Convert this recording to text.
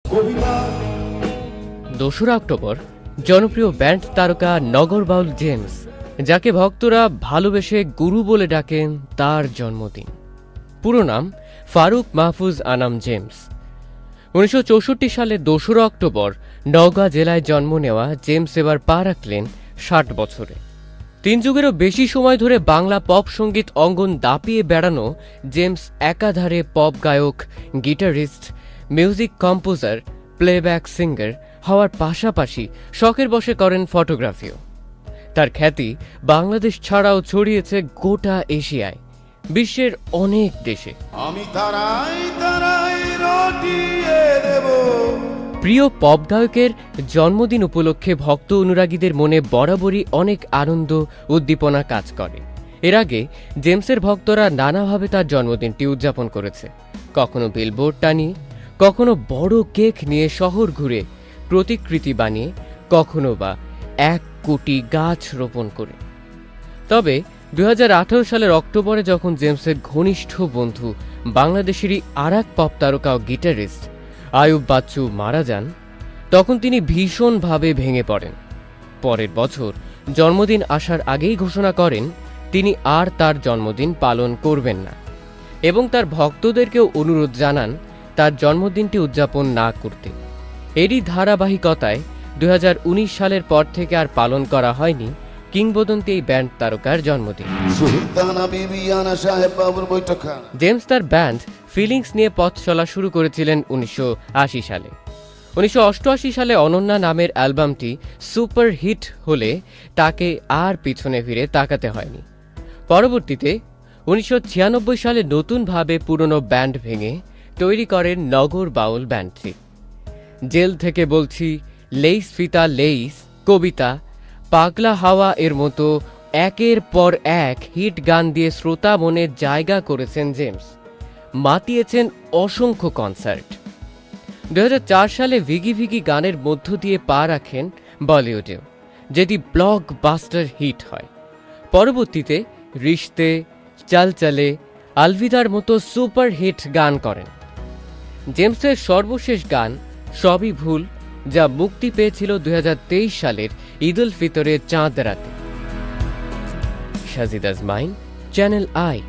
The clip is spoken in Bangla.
2রা অক্টোবর জনপ্রিয় ব্যান্ড তারকা নগর বাউল জেমস, যাকে ভক্তরা ভালোবেসে গুরু বলে ডাকেন, তার জন্মদিন। পুরো নাম ফারুক মাহফুজ আনাম জেমস। 1964 সালে 2রা অক্টোবর নওগাঁ জেলায় জন্ম নেওয়া জেমস এবার পা রাখলেন 60 বছরে। 3 যুগেরও বেশি সময় ধরে বাংলা পপ সঙ্গীত অঙ্গন দাপিয়ে বেড়ানো জেমস একাধারে পপ গায়ক, guitarist, music composer, playback singer হওয়ার পাশাপাশি শখের বশে করেন ফটোগ্রাফিও। তার খ্যাতি বাংলাদেশ ছাড়াও ছড়িয়েছে গোটা এশিয়ায়, বিশ্বের অনেক দেশে। প্রিয় পপ গায়কের জন্মদিন উপলক্ষে ভক্ত অনুরাগীদের মনে বরাবরই অনেক আনন্দ উদ্দীপনা কাজ করে। এর আগে জেমসের ভক্তরা নানাভাবে তার জন্মদিনটি উদযাপন করেছে, কখনো বিলবোর্ড টানিয়ে, কখনো বড় কেক নিয়ে শহর ঘুরে প্রতিকৃতি বানিয়ে, কখনো বা 1 কোটি গাছ রোপণ করে। তবে 2018 সালের অক্টোবরে যখন জেমসের ঘনিষ্ঠ বন্ধু বাংলাদেশেরই আরেক পপ তারকা ও গিটারিস্ট আয়ুব বাচ্চু মারা যান, তখন তিনি ভীষণভাবে ভেঙে পড়েন। পরের বছর জন্মদিন আসার আগেই ঘোষণা করেন তিনি আর তার জন্মদিন পালন করবেন না, এবং তার ভক্তদেরকেও অনুরোধ জানান তার জন্মদিনটি উদযাপন না করতে। এরই ধারাবাহিকতায় 2019 সালের পর থেকে আর পালন করা হয়নি কিংবদন্তি এই ব্যান্ড তারকার জন্মদিন। জেমস তার ব্যান্ড ফিলিংস নিয়ে পথ চলা শুরু করেছিলেন 1980 সালে। 1988 সালে অনন্যা নামের অ্যালবামটি সুপার হিট হলে তাকে আর পিছনে ফিরে তাকাতে হয়নি। পরবর্তীতে 1996 সালে নতুনভাবে পুরনো ব্যান্ড ভেঙে তৈরি করেন নগর বাউল ব্যান্ডটি। জেল থেকে বলছি, লেইস ফিতা লেইস, কবিতা, পাগলা হাওয়া এর মতো একের পর এক হিট গান দিয়ে শ্রোতা মনে জায়গা করেছেন জেমস, মাতিয়েছেন অসংখ্য কনসার্ট। 2004 সালে ভিগি ভিগি গানের মধ্য দিয়ে পা রাখেন বলিউডেও, যেটি ব্লকবাস্টার হিট হয়। পরবর্তীতে রিশতে, চল চলে, আলভিদার মতো সুপার হিট গান করেন। জেমসের সর্বশেষ গান সবই ভুল, যা মুক্তি পেয়েছিল 2023 সালের ঈদ উল ফিতরের চাঁদ রাতে। সাজিদ আজমাইন, চ্যানেল আই।